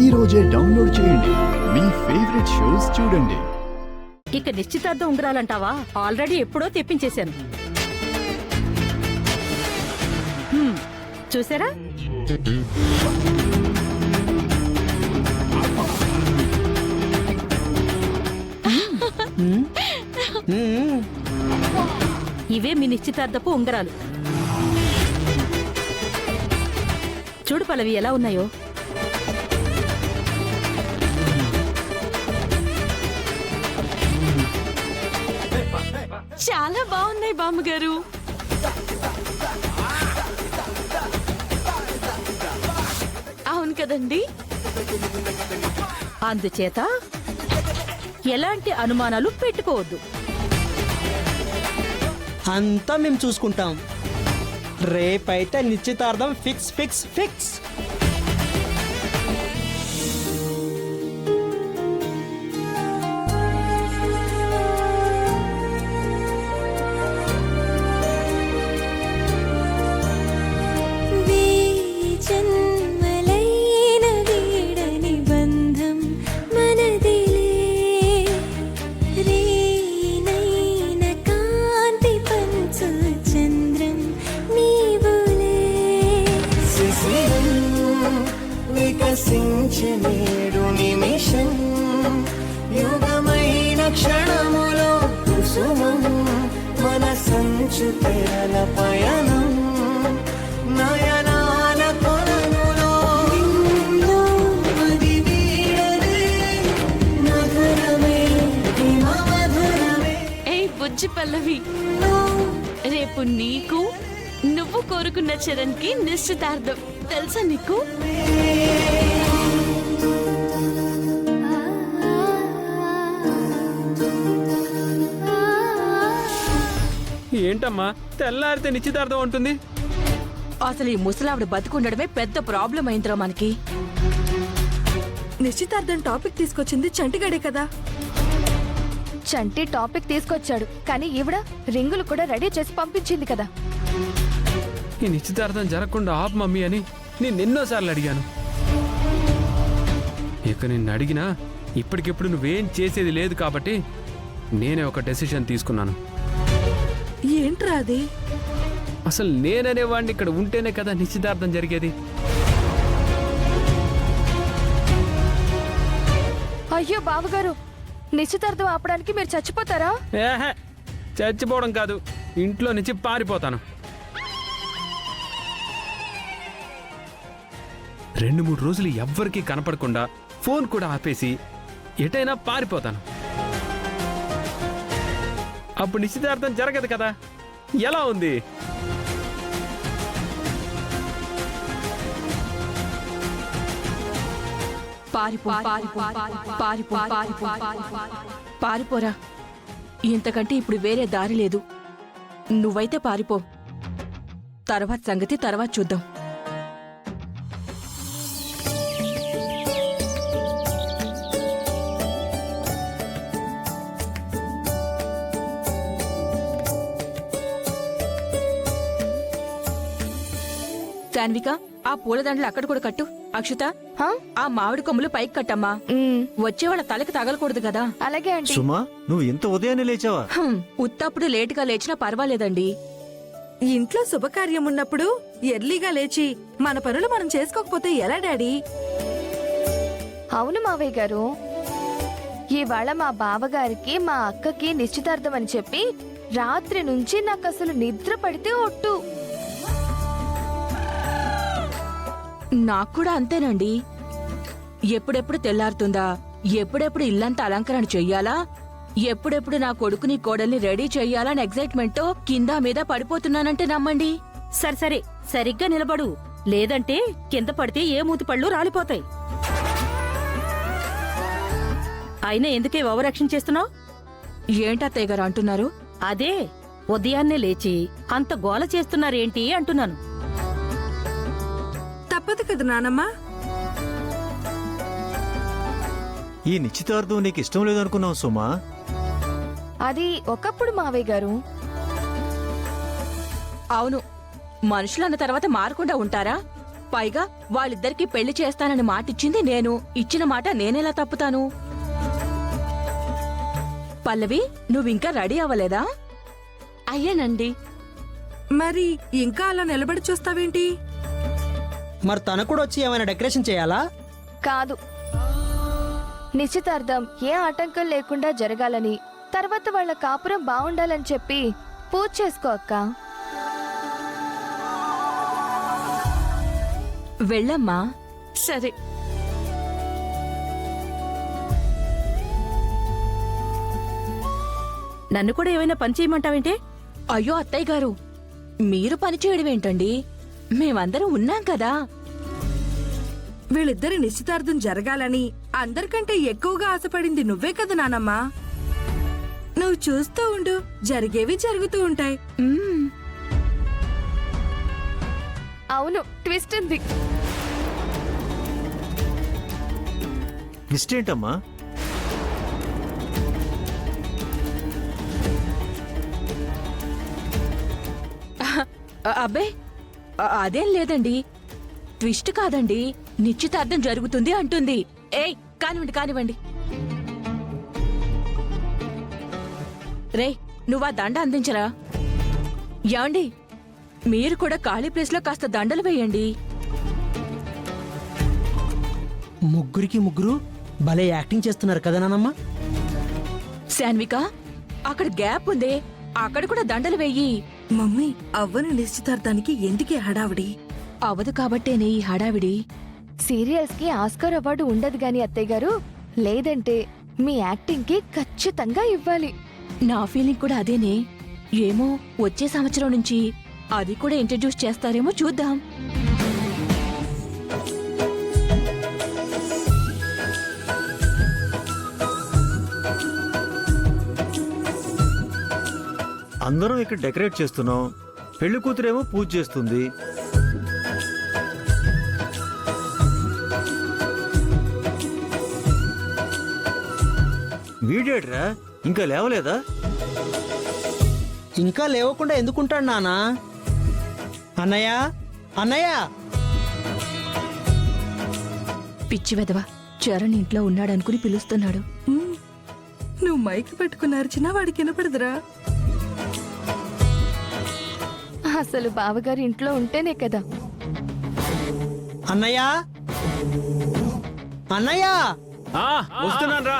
ఈ రోజే డౌన్లోడ్ చేయండి. మీ ఫేవరెట్ షోస్ చూడండి. ఇక నిశ్చితార్థం ఉంగరాలంటావా? ఆల్రెడీ ఎప్పుడో తెప్పించేశాను. చూసారా? ఇవే మీ నిశ్చితార్థపు ఉంగరాలు. చూడు పల్లవి ఎలా ఉన్నాయో. చాలా బాగున్నాయి బామ్మగారు. అవును కదండి. అందుచేత ఎలాంటి అనుమానాలు పెట్టుకోవద్దు. అంతా మేము చూసుకుంటాం. రేపైతే నిశ్చితార్థం ఫిక్స్ ఫిక్స్ ఫిక్స్. నేడు నిమిషం యుగమైన క్షణములో కుసుమం మన సంచు తెరల పయనం నయనాల కొనములో అది వీడలే మధురమే మధురమే. ఏ బుజ్జి పల్లవి, రేపు నీకు నువ్వు కోరుకున్న చరణ్ కి నిశ్చితార్థం. తెలుసా నీకు? ఏంటమ్మా తెల్లారితే నిశ్చితార్థం ఉంటుంది? అసలు ఈ ముసలావిడ బతుకుండడమే పెద్ద ప్రాబ్లం అయిందిరా మనకి. నిశ్చితార్థం టాపిక్ తీసుకొచ్చింది చంటిగాడే కదా. చంటి టాపిక్ తీసుకొచ్చాడు, కానీ ఈవిడ రింగులు కూడా రెడీ చేసి పంపించింది కదా. ఈ నిశ్చితార్థం జరగకుండా ఆపు మమ్మీ అని నేను ఎన్నోసార్లు అడిగాను. ఇక నిన్ను అడిగినా ఇప్పటికిప్పుడు నువ్వేం చేసేది లేదు కాబట్టి నేనే ఒక డెసిషన్ తీసుకున్నాను. ఏంట్రా అది? అసలు నేననేవాడిని ఇక్కడ ఉంటేనే కదా నిశ్చితార్థం జరిగేది. అయ్యో బావగారు, నిశ్చితార్థం ఆపడానికి మీరు చచ్చిపోతారా? ఏహే, చచ్చిపోవడం కాదు, ఇంట్లో నుంచి పారిపోతాను. 2-3 రోజులు ఎవ్వరికీ కనపడకుండా ఫోన్ కూడా ఆపేసి ఎటైనా పారిపోతాను. అప్పుడు నిశ్చితార్థం జరగదు కదా. ఎలా ఉంది? పారిపోరా. ఇంతకంటే ఇప్పుడు వేరే దారి లేదు. నువ్వైతే పారిపో. తర్వాత సంగతి తర్వాత చూద్దాం. శాన్విక, ఆ పూలదండలు అక్కడ కూడా కట్టు. అక్షత, ఆ మామిడి కొమ్ములు పైకి కట్టమ్మా. వచ్చే వాళ్ళ తలకి తగలకూడదు కదా. అలాగే ఆంటీ. సుమా, నువ్వు ఇంత ఉదయాన్నే లేచావా? ఉత్తప్పుడు లేటుగా లేచినా పర్వాలేదండి. ఇంట్లో శుభకార్యం ఉన్నప్పుడు ఎర్లీగా లేచి మన పనులు మనం చేసుకోకపోతే ఎలా డాడీ? అవును మావయ్య గారు, ఇవాళ మా బావగారికి మా అక్కకి నిశ్చితార్థం అని చెప్పి రాత్రి నుంచి నాకు అసలు నిద్ర పడితే ఒట్టు. నాకు కూడా అంతేనండి. ఎప్పుడెప్పుడు తెల్లారుతుందా, ఎప్పుడెప్పుడు ఇల్లంతా అలంకరణ చెయ్యాలా, ఎప్పుడెప్పుడు నా కొడుకుని కోడల్ని రెడీ చెయ్యాలని ఎగ్జైట్మెంట్ తో కింద మీద పడిపోతున్నానంటే నమ్మండి. సరే సరిగ్గా నిలబడు, లేదంటే కింద పడితే ఏ మూతి పళ్ళు రాలిపోతాయి. అయినా ఎందుకే ఓవరాక్షన్ చేస్తున్నావు? ఏంటత్తయ్య గారు అంటున్నారు? అదే, ఉదయాన్నే లేచి అంత గోల చేస్తున్నారేంటి అంటున్నాను. తప్పదు కదా నానమ్మా. ఈ నిశ్చితార్థం నీకు ఇష్టం లేదనుకున్నావు సుమా. అది ఒకప్పుడు మావయ్య గారు. అవును, మనుషులన్న తర్వాత మారకుండా ఉంటారా? పైగా వాళ్ళిద్దరికి పెళ్లి చేస్తానని మాటిచ్చింది నేను. ఇచ్చిన మాట నేనెలా తప్పుతాను? పల్లవి, నువ్వింకా రెడీ అవ్వలేదా? అయ్యానండి. మరి ఇంకా అలా నిలబడి చూస్తావేంటి? మరి తను కూడా వచ్చి ఏమైనా డెకరేషన్ చేయాలా? కాదు, నిశ్చితార్థం ఏ ఆటంకం లేకుండా జరగాలని, తర్వాత వాళ్ళ కాపురం బాగుండాలని చెప్పి పూజ చేసుకో అక్క. వెళ్ళమ్మా. సరే. నన్ను కూడా ఏమైనా పని చేయమంటావేంటే? అయ్యో అత్తయ్య గారు, మీరు పని చేయడం ఏంటండి? మేమందరం ఉన్నాం కదా. వీళ్ళిద్దరి నిశ్చితార్థం జరగాలని అందరికంటే ఎక్కువగా ఆశపడింది నువ్వే కదా నానమ్మా. నువ్వు చూస్తూ ఉండు, జరిగేవి జరుగుతూ ఉంటాయి. మ్మ్. అవును, ట్విస్ట్ ఉంది. ట్విస్ట్ ఏంటమ్మా? అబ్బే, అదేం లేదండి. ట్విస్ట్ కాదండి, నిశ్చితార్థం జరుగుతుంది అంటుంది. ఏయ్, కానివ్వండి కానివ్వండి. రే, నువ్వా దండ అందించరా? యాండి, మీరు కూడా ఖాళీ ప్లేస్లో కాస్త దండలు వేయండి. ముగ్గురికి ముగ్గురు భలే యాక్టింగ్ చేస్తున్నారు కదా నానమ్మ. శాన్విక, అక్కడ గ్యాప్ ఉందే, అక్కడ కూడా దండలు వెయ్యి. మమ్మీ, అవ్వని నిశ్చితార్థానికి ఎందుకే హడావిడి? అవదు కాబట్టేనే ఈ హడావిడి. సీరియల్స్ కి ఆస్కార్ అవార్డు ఉండదు గాని అత్తయ్య గారు, లేదంటే మీ యాక్టింగ్ కి ఖచ్చితంగా ఇవ్వాలి. నా ఫీలింగ్ కూడా అదేనే. ఏమో, వచ్చే సంవత్సరం నుంచి అది కూడా ఇంట్రడ్యూస్ చేస్తారేమో చూద్దాం. అందరం ఇక్కడ డెకరేట్ చేస్తున్నాం, పెళ్లి కూతురేమో పూజ చేస్తుంది. వీడేట్రా ఇంకా లేవలేదా? ఇంకా లేవకుండా ఎందుకుంటాడు నానా? అన్నయ్య, అన్నయ్య! పిచ్చి వెదవ, చరణ్ ఇంట్లో ఉన్నాడనుకుని పిలుస్తున్నాడు. ఉమ్, నువ్వు మైక్ పెట్టుకుని అరిచినా వాడికి వినపడదురా. అసలు బావగారు ఇంట్లో ఉంటేనే కదా. అన్నయ్య, అన్నయ్య! వస్తున్నాను రా.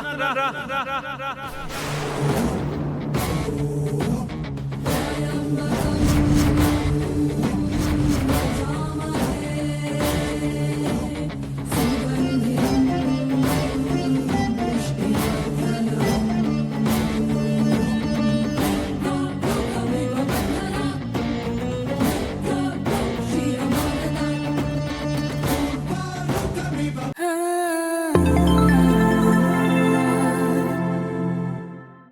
ఆ,